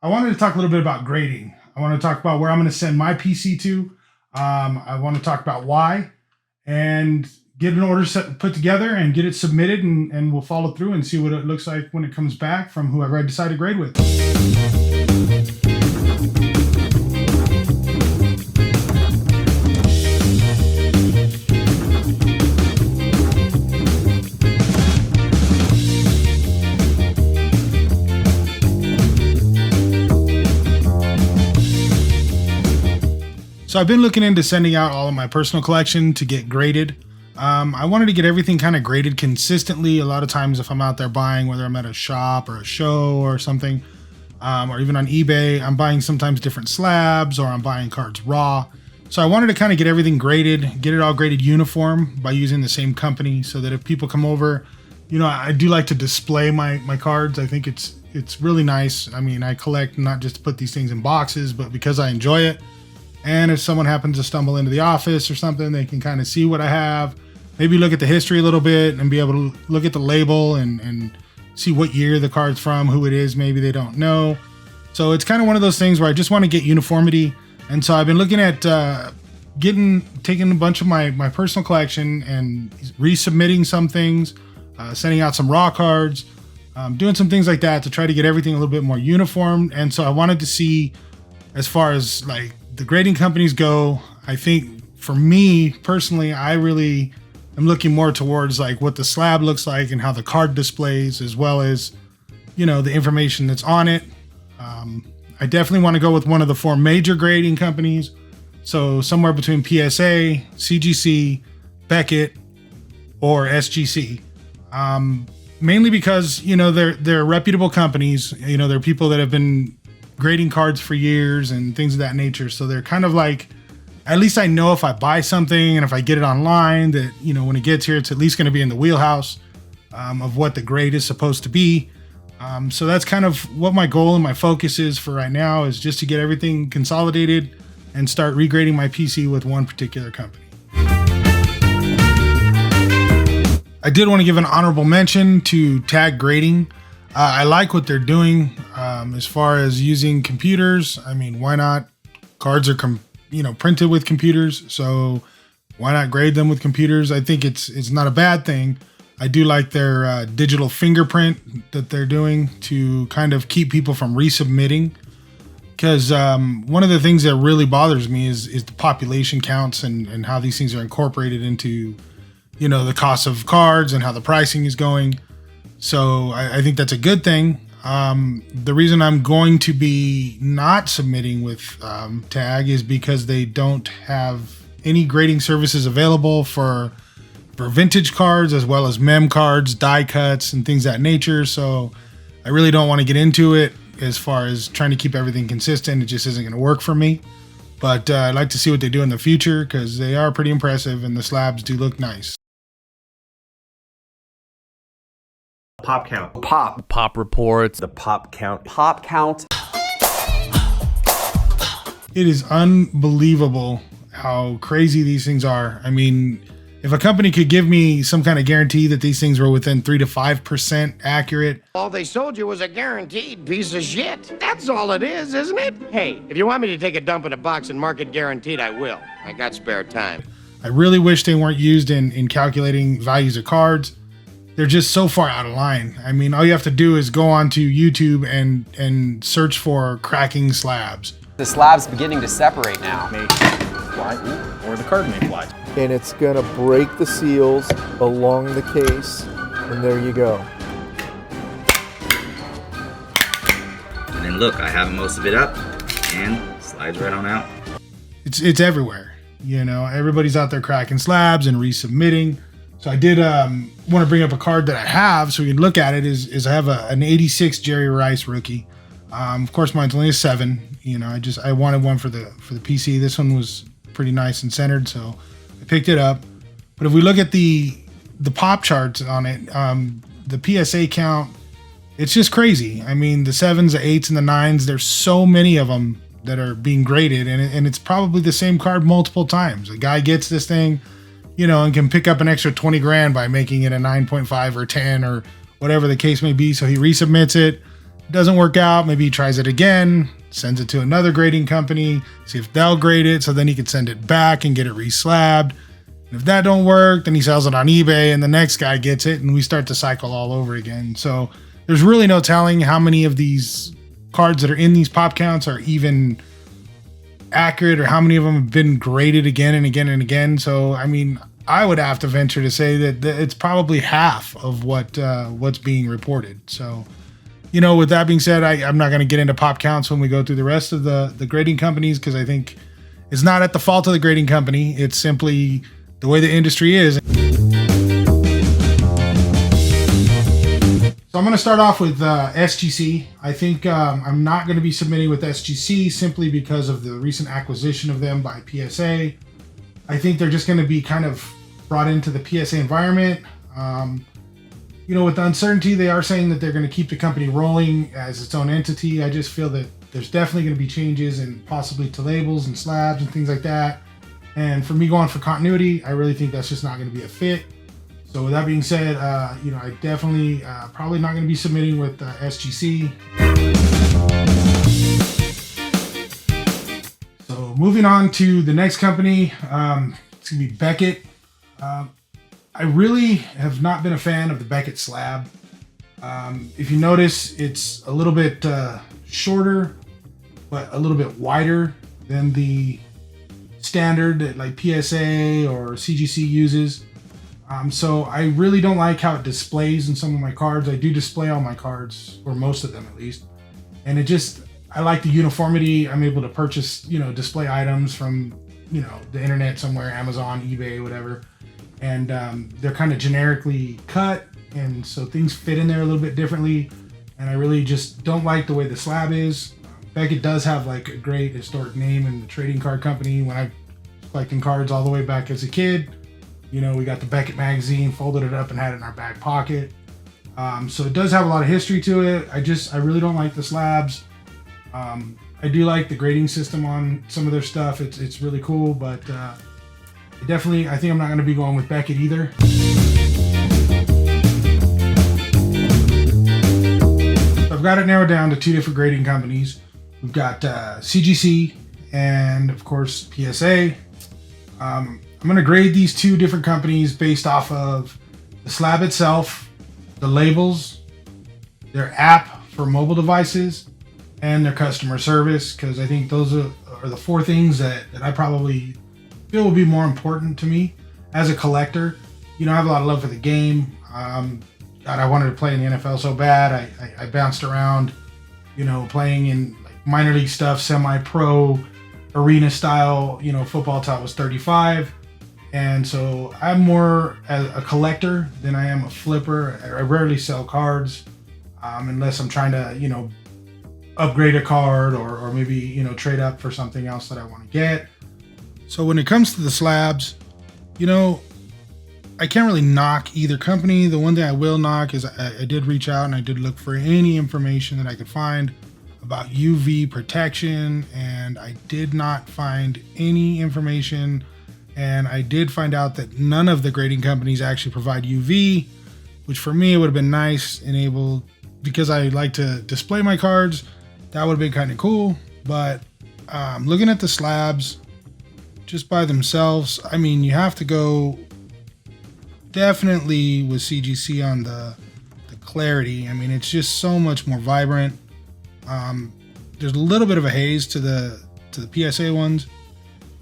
I wanted to talk a little bit about grading. I want to talk about where I'm going to send my PC to. I want to talk about why, and get an order put together and get it submitted, and we'll follow through and see what it looks like when it comes back from whoever I decide to grade with. So I've been looking into sending out all of my personal collection to get graded. I wanted to get everything kind of graded consistently. A lot of times if I'm out there buying, whether I'm at a shop or a show or something, or even on eBay, I'm buying sometimes different slabs, or I'm buying cards raw. So I wanted to kind of get everything graded, get it all graded uniform by using the same company, so that if people come over, you know, I do like to display my cards. I think it's really nice. I mean, I collect not just to put these things in boxes, but because I enjoy it. And if someone happens to stumble into the office or something, they can kind of see what I have, maybe look at the history a little bit and be able to look at the label and see what year the card's from, who it is, maybe they don't know. So it's kind of one of those things where I just want to get uniformity. And so I've been looking at taking a bunch of my personal collection and resubmitting some things, sending out some raw cards, doing some things like that to try to get everything a little bit more uniform. And so I wanted to see, as far as like the grading companies go, I think for me personally, I really am looking more towards like what the slab looks like and how the card displays, as well as, you know, the information that's on it. I definitely want to go with one of the 4 major grading companies. So somewhere between PSA, CGC, Beckett, or SGC. Mainly because, you know, they're reputable companies. You know, they're people that have been grading cards for years and things of that nature. So they're kind of like, at least I know if I buy something and if I get it online that, you know, when it gets here, it's at least going to be in the wheelhouse of what the grade is supposed to be. So that's kind of what my goal and my focus is for right now, is just to get everything consolidated and start regrading my PC with one particular company. I did want to give an honorable mention to Tag Grading. I like what they're doing as far as using computers. I mean, why not? Cards are printed with computers, so why not grade them with computers? I think it's not a bad thing. I do like their digital fingerprint that they're doing to kind of keep people from resubmitting. Because one of the things that really bothers me is the population counts and how these things are incorporated into, you know, the cost of cards and how the pricing is going. So I think that's a good thing. The reason I'm going to be not submitting with Tag is because they don't have any grading services available for vintage cards, as well as mem cards, die cuts, and things of that nature. So I really don't want to get into it as far as trying to keep everything consistent. It just isn't going to work for me. But I'd like to see what they do in the future, because they are pretty impressive and the slabs do look nice. Pop count. Pop reports. The pop count. Pop count. It is unbelievable how crazy these things are. I mean, if a company could give me some kind of guarantee that these things were within 3 to 5% accurate. All they sold you was a guaranteed piece of shit. That's all it is, isn't it? Hey, if you want me to take a dump in a box and mark it guaranteed, I will. I got spare time. I really wish they weren't used in calculating values of cards. They're just so far out of line. I mean, all you have to do is go onto YouTube and search for cracking slabs. The slab's beginning to separate now. May fly, or the card may fly. And it's gonna break the seals along the case, and there you go. And then look, I have most of it up and slides right on out. It's everywhere. You know, everybody's out there cracking slabs and resubmitting. So I did want to bring up a card that I have so we can look at it. Is I have an 86 Jerry Rice rookie. Of course, mine's only a 7. You know, I wanted one for the PC. This one was pretty nice and centered, so I picked it up. But if we look at the pop charts on it, the PSA count, it's just crazy. I mean, the 7s, the 8s, and the 9s, there's so many of them that are being graded, and it's probably the same card multiple times. A guy gets this thing, you know, and can pick up an extra 20 grand by making it a 9.5 or 10 or whatever the case may be. So he resubmits it, doesn't work out, maybe he tries it again, sends it to another grading company, see if they'll grade it, so then he can send it back and get it reslabbed. And if that don't work, then he sells it on eBay and the next guy gets it, and we start the cycle all over again. So there's really no telling how many of these cards that are in these pop counts are even accurate, or how many of them have been graded again and again and again. So I mean, I would have to venture to say that it's probably half of what's being reported. So, you know, with that being said, I'm not going to get into pop counts when we go through the rest of the grading companies, because I think it's not at the fault of the grading company. It's simply the way the industry is. So I'm going to start off with SGC. I think I'm not going to be submitting with SGC simply because of the recent acquisition of them by PSA. I think they're just going to be kind of brought into the PSA environment. You know, with the uncertainty, they are saying that they're going to keep the company rolling as its own entity. I just feel that there's definitely going to be changes and possibly to labels and slabs and things like that. And for me going for continuity, I really think that's just not going to be a fit. So with that being said, you know, I definitely probably not going to be submitting with SGC. So moving on to the next company, it's going to be Beckett. I really have not been a fan of the Beckett slab. If you notice, it's a little bit shorter, but a little bit wider than the standard that like PSA or CGC uses. So I really don't like how it displays in some of my cards. I do display all my cards, or most of them at least. And it just, I like the uniformity. I'm able to purchase, you know, display items from, you know, the internet somewhere, Amazon, eBay, whatever. And they're kind of generically cut. And so things fit in there a little bit differently. And I really just don't like the way the slab is. Beckett does have like a great historic name in the trading card company. When I was collecting cards all the way back as a kid, you know, we got the Beckett magazine, folded it up and had it in our back pocket. So it does have a lot of history to it. I really don't like the slabs. I do like the grading system on some of their stuff. It's really cool, but I think I'm not going to be going with Beckett either. So I've got it narrowed down to two different grading companies. We've got CGC and of course PSA. I'm going to grade these two different companies based off of the slab itself, the labels, their app for mobile devices, and their customer service, because I think those are the four things that I probably feel will be more important to me as a collector. You know, I have a lot of love for the game. God, I wanted to play in the NFL so bad. I bounced around, you know, playing in like minor league stuff, semi-pro, arena style, you know, football till I was 35. And so I'm more a collector than I am a flipper. I rarely sell cards unless I'm trying to, you know, upgrade a card or maybe, you know, trade up for something else that I want to get. So when it comes to the slabs, you know, I can't really knock either company. The one thing I will knock is I did reach out and I did look for any information that I could find about UV protection, and I did not find any information. And I did find out that none of the grading companies actually provide UV, which for me, it would have been nice and able, because I like to display my cards, that would have been kind of cool. But looking at the slabs just by themselves, I mean, you have to go definitely with CGC on the clarity. I mean, it's just so much more vibrant. There's a little bit of a haze to the PSA ones.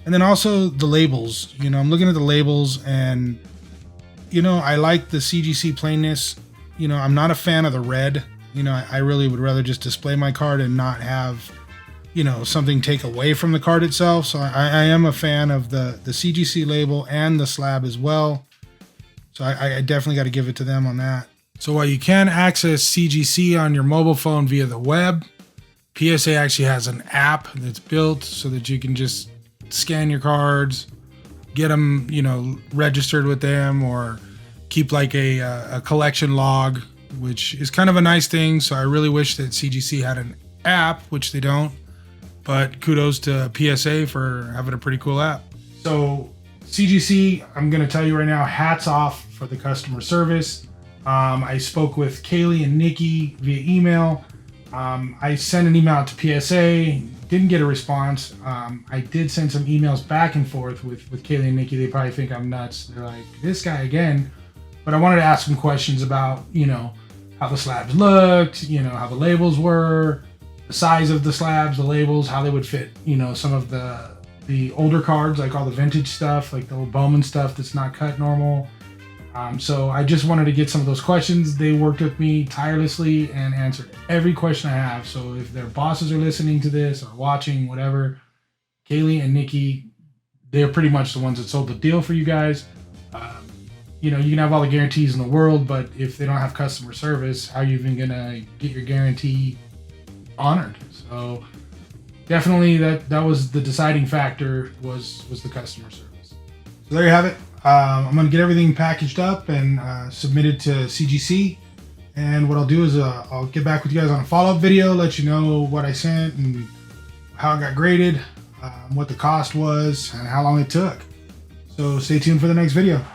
And then also the labels, you know, I'm looking at the labels and, you know, I like the CGC plainness. You know, I'm not a fan of the red. You know, I really would rather just display my card and not have, you know, something take away from the card itself. So I am a fan of the CGC label and the slab as well. So I definitely got to give it to them on that. So while you can access CGC on your mobile phone via the web, PSA actually has an app that's built so that you can just scan your cards, get them, you know, registered with them, or keep like a collection log, which is kind of a nice thing. So I really wish that CGC had an app, which they don't, but kudos to PSA for having a pretty cool app. So CGC, I'm going to tell you right now, hats off for the customer service. I spoke with Kaylee and Nikki via email. I sent an email out to PSA, didn't get a response. I did send some emails back and forth with Kaylee and Nikki. They probably think I'm nuts. They're like, this guy again. But I wanted to ask some questions about, you know, how the slabs looked, you know, how the labels were, the size of the slabs, the labels, how they would fit, you know, some of the older cards, like all the vintage stuff, like the old Bowman stuff that's not cut normal. So I just wanted to get some of those questions. They worked with me tirelessly and answered every question I have. So if their bosses are listening to this or watching, whatever, Kaylee and Nikki, they're pretty much the ones that sold the deal for you guys. You know, you can have all the guarantees in the world, but if they don't have customer service, how are you even gonna get your guarantee honored? So definitely that was the deciding factor was the customer service. So there you have it. I'm gonna get everything packaged up and submitted to CGC. And what I'll do is I'll get back with you guys on a follow-up video, let you know what I sent and how it got graded, what the cost was, and how long it took. So stay tuned for the next video.